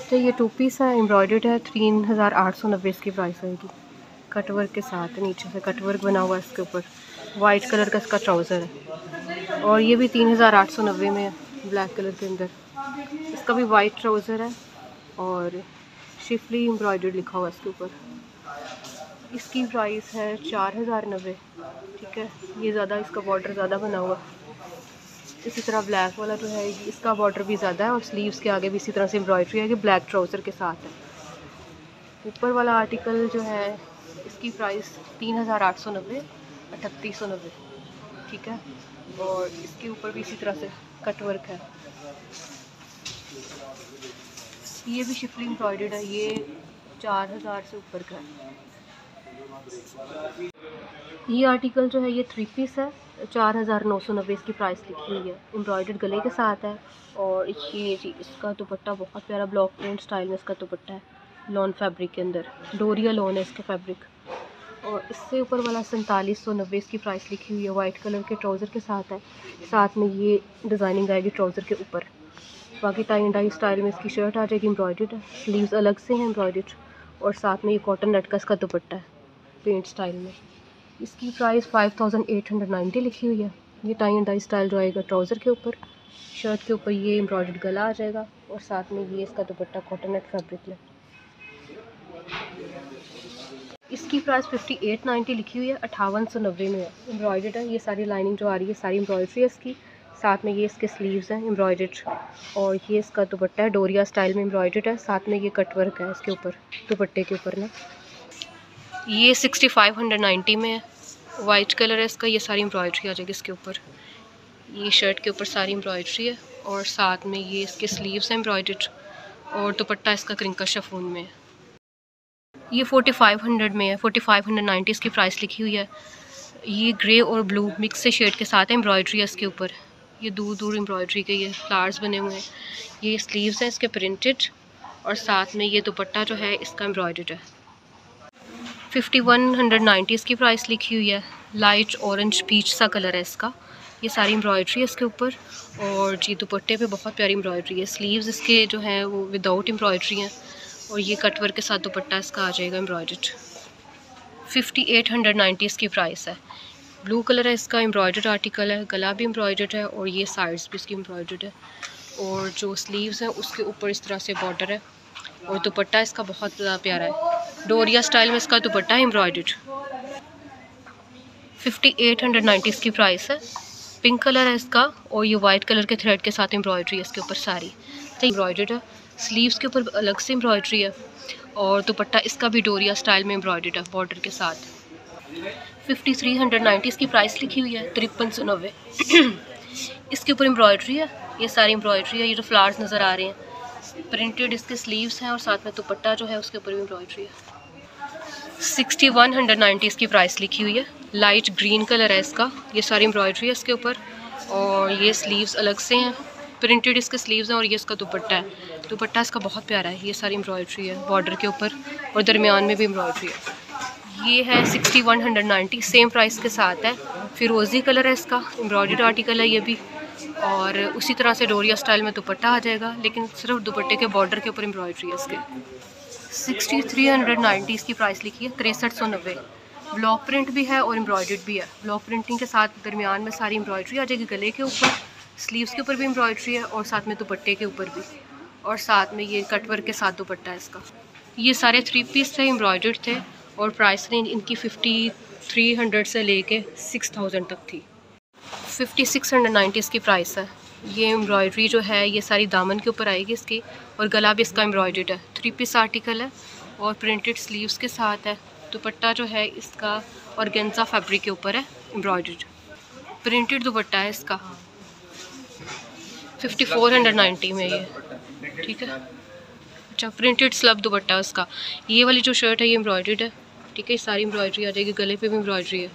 तो ये 2 पीस है, एम्ब्रॉयडर्ड है, 3890 इसकी प्राइस आएगी। कटवर्क के साथ नीचे से कटवर्क बना हुआ है इसके ऊपर। वाइट कलर का इसका ट्राउज़र है और ये भी 3890 में है, ब्लैक कलर के अंदर। इसका भी वाइट ट्राउज़र है और शिफली एम्ब्रॉयडर्ड लिखा हुआ है इसके ऊपर। इसकी प्राइस है 4090, ठीक है। ये ज़्यादा, इसका बॉर्डर ज़्यादा बना हुआ है। इसी तरह ब्लैक वाला जो है इसका बॉर्डर भी ज़्यादा है और स्लीव्स के आगे भी इसी तरह से एम्ब्रॉयडरी है कि ब्लैक ट्राउज़र के साथ है। ऊपर वाला आर्टिकल जो है इसकी प्राइस 3890, 3890, ठीक है। और इसके ऊपर भी इसी तरह से कटवर्क है। ये भी शिफली एम्ब्रॉयडर्ड है, ये 4000 से ऊपर का है। ये आर्टिकल जो है ये 3 पीस है, 4990 इसकी प्राइस लिखी हुई है। एम्ब्रॉयडर्ड गले के साथ है और ये जी इसका दुपट्टा बहुत प्यारा ब्लॉक प्रिंट स्टाइल में इसका दुपट्टा है, लॉन फैब्रिक के अंदर, डोरिया लॉन है इसका फैब्रिक। और इससे ऊपर वाला 4790 इसकी प्राइस लिखी हुई है। वाइट कलर के ट्राउज़र के साथ है, साथ में ये डिज़ाइनिंग आएगी ट्राउज़र के ऊपर। बाकी टाई एंड डाई स्टाइल में इसकी शर्ट आ जाएगी, एम्ब्रॉयडर्ड है, स्लीव्स अलग से हैं एम्ब्रॉयडर्ड और साथ में ये कॉटन नेट का इसका दुपट्टा है पेंट स्टाइल में। इसकी प्राइस 5890 लिखी हुई है। ये टाई एंड डाई स्टाइल जो आएगा ट्राउज़र के ऊपर, शर्ट के ऊपर ये एम्ब्रॉयडर्ड गला आ जाएगा और साथ में ये इसका दुपट्टा कॉटन नेट फैब्रिक में। इसकी प्राइस 5890 लिखी हुई है, 5890 में है, एम्ब्रॉयडर्ड है। ये सारी लाइनिंग जो आ रही है सारी एम्ब्रॉयडरी है इसकी, साथ में ये इसके स्लीव्स हैं एम्ब्रॉयडर्ड और ये इसका दुपट्टा है डोरिया स्टाइल में एम्ब्रॉयडर्ड है, साथ में ये कटवर्क है इसके ऊपर दुपट्टे के ऊपर ना। ये 6590 में है, वाइट कलर है इसका। ये सारी एम्ब्रॉयडरी आ जाएगी इसके ऊपर, ये शर्ट के ऊपर सारी एम्ब्रॉयडरी है और साथ में ये इसके स्लीव्स हैं एम्ब्रॉयडर्ड और दुपट्टा इसका क्रिंकल शिफॉन में है। ये 4500 में है, 4590 इसकी प्राइस लिखी हुई है। ये ग्रे और ब्लू मिक्स से शेड के साथ एम्ब्रॉयडरी है इसके ऊपर। ये दूर दूर एम्ब्रॉयडरी के ये फ्लावर्स बने हुए हैं। ये स्लीव्स हैं इसके प्रिंटेड और साथ में ये दुपट्टा जो है इसका एम्ब्रॉयडर्ड है। 5190 इसकी प्राइस लिखी हुई है। लाइट ऑरेंज पीच सा कलर है इसका। ये सारी एम्ब्रॉयडरी है इसके ऊपर और जी दुपट्टे पे बहुत प्यारी एम्ब्रॉयडरी है। स्लीव्स इसके जो हैं वो विदाउट एम्ब्रॉयडरी हैं और ये कटवर्क के साथ दुपट्टा इसका आ जाएगा एम्ब्रॉयडर्ड। 5890 इसकी प्राइस है। ब्लू कलर है इसका, एम्ब्रॉयडर्ड आर्टिकल है, गला भी एम्ब्रॉयडर्ड है और ये साइड्स भी इसकी एम्ब्रॉयडर्ड है और जो स्लीव्स हैं उसके ऊपर इस तरह से बॉर्डर है और दुपट्टा इसका बहुत ज़्यादा प्यारा है, डोरिया स्टाइल में इसका दुपट्टा है एम्ब्रॉयडर्ड। 5890 इसकी प्राइस है। पिंक कलर है इसका और ये वाइट कलर के थ्रेड के साथ एम्ब्रॉयडरी है इसके ऊपर सारी एम्ब्रॉयडर्ड है। स्लीव्स के ऊपर अलग से एम्ब्रॉयडरी है और दुपट्टा इसका भी डोरिया स्टाइल में एम्ब्रॉयडर्ड है बॉर्डर के साथ। 5390 इसकी प्राइस लिखी हुई है, 5390। इसके ऊपर एम्ब्रॉयडरी है, ये सारी एम्ब्रॉयडरी है। ये जो फ्लावर्स नज़र आ रहे हैं प्रिंटेड इसके स्लीव्स हैं और साथ में दुपट्टा जो है उसके ऊपर भी एम्ब्रॉयडरी है। 6190 इसकी प्राइस लिखी हुई है। लाइट ग्रीन कलर है इसका, ये सारी एम्ब्रॉयडरी है इसके ऊपर और ये स्लीव्स अलग से हैं, प्रिंटेड इसके स्लीव्स हैं और ये इसका दुपट्टा है। दुपट्टा इसका बहुत प्यारा है, ये सारी एम्ब्रॉयडरी है बॉर्डर के ऊपर और दरमियान में भी एम्ब्रॉयडरी है। ये है 6190, सेम प्राइस के साथ है। फिरोज़ी कलर है इसका, एम्ब्रॉयडर्ड आर्टिकल है ये भी और उसी तरह से डोरिया स्टाइल में दुपट्टा आ जाएगा, लेकिन सिर्फ दुपट्टे के बॉर्डर के ऊपर एम्ब्रॉयडरी है इसके। 6390 इसकी प्राइस लिखी है, 6390। ब्लॉक प्रिंट भी है और एम्ब्रॉयडर्ड भी है। ब्लॉक प्रिंटिंग के साथ दरमियान में सारी एम्ब्रॉयडरी आ जाएगी, गले के ऊपर, स्लीव्स के ऊपर भी एम्ब्रॉयडरी है और साथ में दुपट्टे के ऊपर भी और साथ में ये कटवर्क के साथ दुपट्टा है इसका। ये सारे 3 पीस थे, एम्ब्रॉयडर्ड थे और प्राइस रेंज इनकी 5300 से लेके 6000 तक थी। 5690 इसकी प्राइस है। ये एम्ब्रॉयडरी जो है ये सारी दामन के ऊपर आएगी इसकी और गला भी इसका एम्ब्रॉयडर्ड है। 3 पीस आर्टिकल है और प्रिंटेड स्लीव्स के साथ है। दुपट्टा जो है इसका ऑर्गेन्जा फैब्रिक के ऊपर है एम्ब्रॉयडर्ड, प्रिंटेड दुपट्टा है इसका। 5490 में ये, ठीक है। अच्छा, प्रिंटेड स्लब दुपट्टा है उसका। ये वाली जो शर्ट है ये एम्ब्रॉयडर्ड है, ठीक है। सारी एम्ब्रॉयडरी आ जाएगी, गले पे भी एम्ब्रॉयडरी है,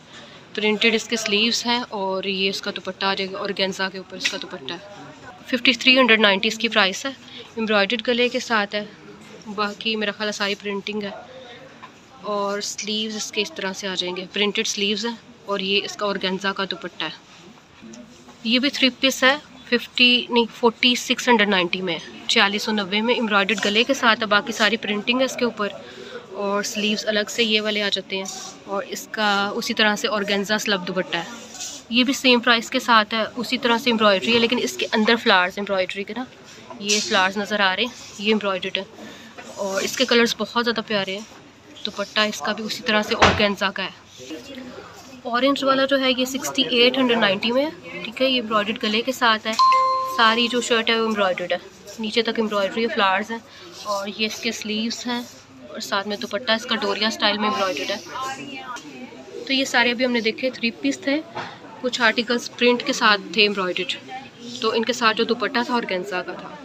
प्रिंटेड इसके स्लीव्स हैं और ये इसका दुपट्टा आ जाएगा ऑर्गेन्जा के ऊपर इसका दुपट्टा है। 5390 इसकी प्राइस है। एम्ब्रॉयडर्ड गले के साथ है, बाकी मेरा ख्याल सारी प्रिंटिंग है और स्लीव्स इसके इस तरह से आ जाएंगे, प्रिंटेड स्लीव्स हैं और ये इसका ऑर्गेन्जा का दुपट्टा है। ये भी 3 पीस है, 4690 में, 4690 में एम्ब्रॉयडर्ड गले के साथ है। बाकी सारी प्रिंटिंग है इसके ऊपर और स्लीव्स अलग से ये वाले आ जाते हैं और इसका उसी तरह से ऑर्गेन्जा स्लब दुपट्टा है। ये भी सेम प्राइस के साथ है, उसी तरह से एम्ब्रॉयडरी है लेकिन इसके अंदर फ्लावर्स एम्ब्रॉयडरी के ना ये फ्लावर्स नज़र आ रहे हैं, ये एम्ब्रॉयडर्ड है और इसके कलर्स बहुत ज़्यादा प्यारे हैं। दुपट्टा इसका भी उसी तरह से ऑर्गेन्जा का है। ऑरेंज वाला जो है ये 6890 में है, ठीक है। ये एम्ब्रॉयडर्ड गले के साथ है, सारी जो शर्ट है वो एम्ब्रॉयडर्ड है, नीचे तक एम्ब्रॉयडरी है, फ्लावर्स हैं और ये इसके स्लीव्स हैं और साथ में दुपट्टा इसका डोरिया स्टाइल में एम्ब्रॉयडर्ड है। तो ये सारे अभी हमने देखे 3 पीस थे, कुछ आर्टिकल्स प्रिंट के साथ थे एम्ब्रॉयडर्ड, तो इनके साथ जो दुपट्टा था ऑर्गेन्जा का था।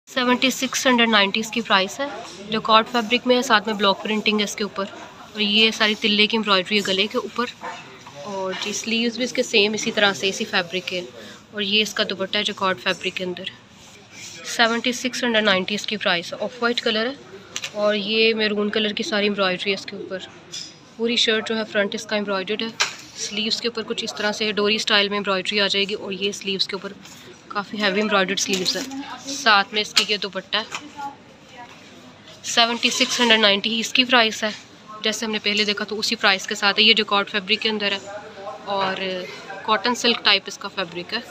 7690 इसकी प्राइस है, जो कॉर्ड फैब्रिक में है, साथ में ब्लॉक प्रिंटिंग है इसके ऊपर और ये सारी तिल्ले की एम्ब्रॉयडरी है गले के ऊपर और जी स्लीव्स भी इसके सेम इसी तरह से इसी फैब्रिक के और ये इसका दुपट्टा है जो कॉर्ड फैब्रिक के अंदर। 7690 इसकी प्राइस है। ऑफ वाइट कलर है और ये मैरून कलर की सारी एम्ब्रॉयडरी है इसके ऊपर। पूरी शर्ट जो है फ्रंट इसका एम्ब्रॉयडर्ड है, स्लीव्स के ऊपर कुछ इस तरह से डोरी स्टाइल में एम्ब्रॉयडरी आ जाएगी और ये स्लीव्स के ऊपर काफ़ी हैवी एम्ब्रॉयडर्ड स्लीव्स है, साथ में इसकी ये दुपट्टा है। 7690 ही इसकी प्राइस है, जैसे हमने पहले देखा तो उसी प्राइस के साथ है। ये जॉकार्ड फैब्रिक के अंदर है और कॉटन सिल्क टाइप इसका फैब्रिक है,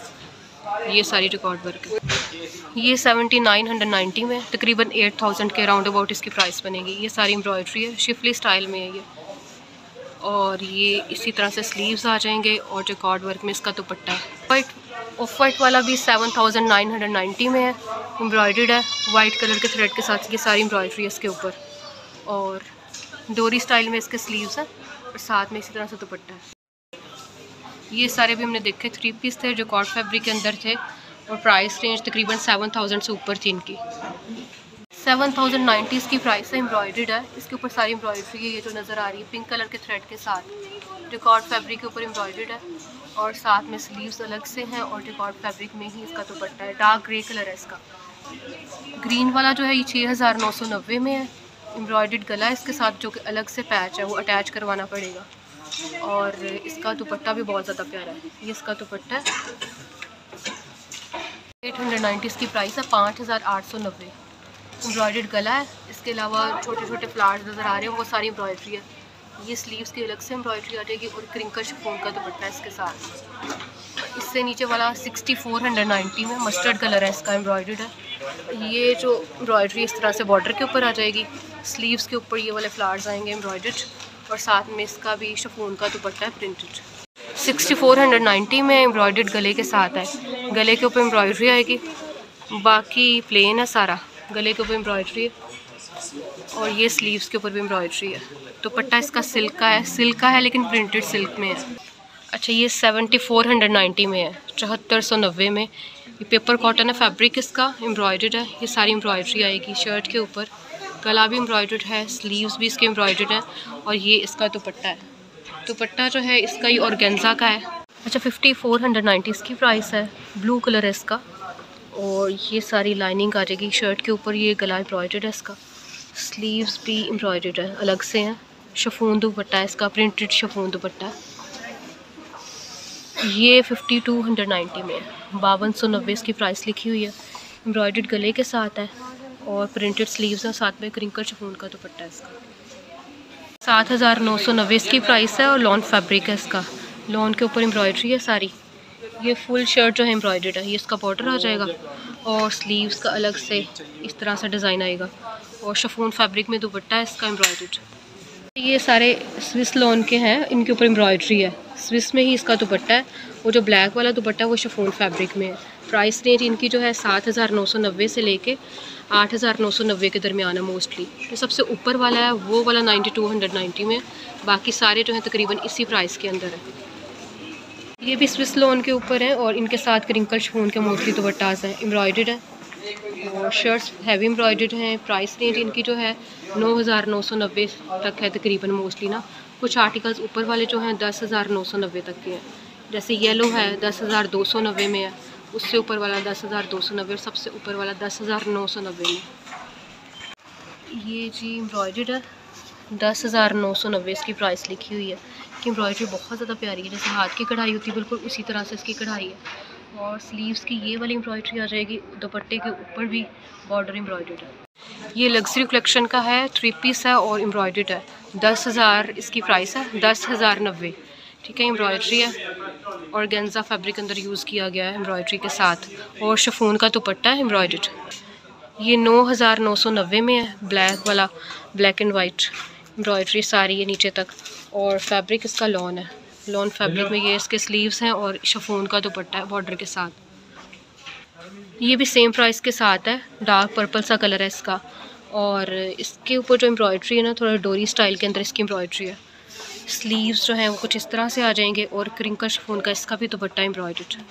ये सारी जॉकार्ड वर्क है। ये 7990 में तकरीबन 8000 के राउंड अबाउट इसकी प्राइस बनेगी। ये सारी एम्ब्रॉयडरी है, शिफली स्टाइल में है ये और ये इसी तरह से स्लीव्स आ जाएंगे और जॉकार्ड वर्क में इसका दुपट्टा है। ऑफ वाइट वाला भी 7990 में है, एम्ब्रॉयडर्ड है वाइट कलर के थ्रेड के साथ। ये सारी एम्ब्रॉयडरी है इसके ऊपर और डोरी स्टाइल में इसके स्लीव्स हैं और साथ में इसी तरह से दुपट्टा है। ये सारे भी हमने देखे 3 पीस थे जो कॉर्ड फैब्रिक के अंदर थे और प्राइस रेंज तकरीबन 7000 से ऊपर थी इनकी। 7090 इसकी प्राइस है, एम्ब्रॉयडर्ड है, इसके ऊपर सारी एम्ब्रॉयडरी है। ये जो नज़र आ रही है पिंक कलर के थ्रेड के साथ जॉकार्ड फैब्रिक के ऊपर एम्ब्रॉयडर्ड है और साथ में स्लीव्स अलग से हैं और जॉकार्ड फैब्रिक में ही इसका दुपट्टा है। डार्क ग्रे कलर है इसका। ग्रीन वाला जो है ये 6990 में है, एम्ब्रॉयडर्ड गला है इसके साथ जो कि अलग से पैच है वो अटैच करवाना पड़ेगा और इसका दुपट्टा भी बहुत ज़्यादा प्यारा है। ये इसका दुपट्टा है, 890 इसकी प्राइस है, 5890। एम्ब्रॉयडर्ड गला है, इसके अलावा छोटे छोटे फ्लावर्स नज़र आ रहे हैं वो सारी एम्ब्रॉयडरी है। ये स्लीव्स की अलग से एम्ब्रॉयडरी आ जाएगी और क्रिंकल शिफॉन का दुपट्टा है इसके साथ। इससे नीचे वाला 6490 में मस्टर्ड कलर है इसका, एम्ब्रॉयडर्ड है। ये जो एम्ब्रॉयडरी इस तरह से बॉर्डर के ऊपर आ जाएगी, स्लीव्स के ऊपर ये वाले फ्लावर्स आएंगे एम्ब्रॉयडर्ड और साथ में इसका भी शिफॉन का दुपट्टा है प्रिंटेड। 6490 में एम्ब्रॉयडर्ड गले के साथ है, गले के ऊपर एम्ब्रॉयडरी आएगी, बाकी प्लेन है सारा, गले के ऊपर एम्ब्रॉयडरी है और ये स्लीव्स के ऊपर भी एम्ब्रॉयडरी है। दुपट्टा इसका सिल्क का है लेकिन प्रिंटेड सिल्क में है। अच्छा ये 7490 में है, 7490 में। ये पेपर कॉटन है फैब्रिक इसका, एम्ब्रॉयडर्ड है, ये सारी एम्ब्रॉयडरी आएगी शर्ट के ऊपर, गला भी एम्ब्रॉयडर्ड है, स्लीव्स भी इसके एम्ब्रॉयडर्ड है और ये इसका दुपट्टा है। दुपट्टा जो है इसका ये ऑर्गेन्जा का है। अच्छा 5490 इसकी प्राइस है, ब्लू कलर है इसका और ये सारी लाइनिंग आ जाएगी शर्ट के ऊपर। ये गला एम्ब्रॉयडर्ड है इसका, स्लीव्स भी एम्ब्रॉयडर्ड है अलग से हैं, शिफॉन दुपट्टा है इसका, प्रिंटेड शिफॉन दुपट्टा है। ये 5290 में है, 5290 इसकी प्राइस लिखी हुई है, एम्ब्रॉयडर्ड गले के साथ है और प्रिंटेड स्लीव्स हैं, साथ में क्रिंकल शिफॉन का दुपट्टा है इसका। 7990 इसकी प्राइस है और लॉन फैब्रिक है इसका, लॉन के ऊपर एम्ब्रॉयडरी है सारी। ये फुल शर्ट जो है एम्ब्रॉयडर्ड है, ये इसका बॉर्डर आ जाएगा और स्लीव्स का अलग से इस तरह से डिज़ाइन आएगा और शिफॉन फैब्रिक में दुपट्टा है इसका एम्ब्रॉयडर्ड। ये सारे स्विस लॉन के हैं, इनके ऊपर एम्ब्रॉयडरी है, स्विस में ही इसका दुपट्टा है। वो जो ब्लैक वाला दुपट्टा है वो शिफॉन फैब्रिक में है। प्राइस रेंज इनकी जो है 7990 से लेके 8990 के दरमियान है मोस्टली। जो सबसे ऊपर वाला है वो वाला 9290 में, बाकी सारे जो हैं तकरीबन इसी प्राइस के अंदर है। ये भी स्विस लॉन के ऊपर है और इनके साथ क्रिंकल शिफॉन के मोस्टली दुपट्टास हैं, एम्ब्रॉयडर्ड है और शर्ट्स हैवी एम्ब्रॉयडर्ड हैं। प्राइस रेंज इनकी जो है 9990 तक है तकरीबन मोस्टली ना। कुछ आर्टिकल्स ऊपर वाले जो हैं 10990 तक के हैं, जैसे येलो है 10290 में है, उससे ऊपर वाला 10290 और सबसे ऊपर वाला 10990 में। ये जी एम्ब्रॉयडर्ड है, 10990 इसकी प्राइस लिखी हुई है कि एम्ब्रॉयडरी बहुत ज़्यादा प्यारी है, जैसे हाथ की कढ़ाई होती है बिल्कुल उसी तरह से इसकी कढ़ाई है और स्लीव्स की ये वाली एम्ब्रॉयडरी आ जाएगी, दुपट्टे के ऊपर भी बॉर्डर एम्ब्रॉयडर्ड है। ये लग्जरी कलेक्शन का है, 3 पीस है और एम्ब्रॉयडर्ड है। 10,000 इसकी प्राइस है, 10,090। ठीक है, एम्ब्रॉयडरी है और गेंजा फैब्रिक अंदर यूज़ किया गया है एम्ब्रॉयडरी के साथ, और शिफॉन का दुपट्टा है एम्ब्रॉयडर्ड। ये 9,990 में है, ब्लैक वाला, ब्लैक एंड वाइट एम्ब्रॉयडरी सारी है नीचे तक, और फैब्रिक इसका लॉन है। लॉन फैब्रिक में ये इसके स्लीव्स हैं और शिफॉन का दुपट्टा है बॉर्डर के साथ। ये भी सेम प्राइस के साथ है, डार्क पर्पल सा कलर है इसका, और इसके ऊपर जो एम्ब्रॉयडरी है ना, थोड़ा डोरी स्टाइल के अंदर इसकी एम्ब्रॉयडरी है। स्लीव्स जो हैं वो कुछ इस तरह से आ जाएंगे, और क्रिंकल शिफॉन का इसका भी दुपट्टा एम्ब्रॉयडर्ड।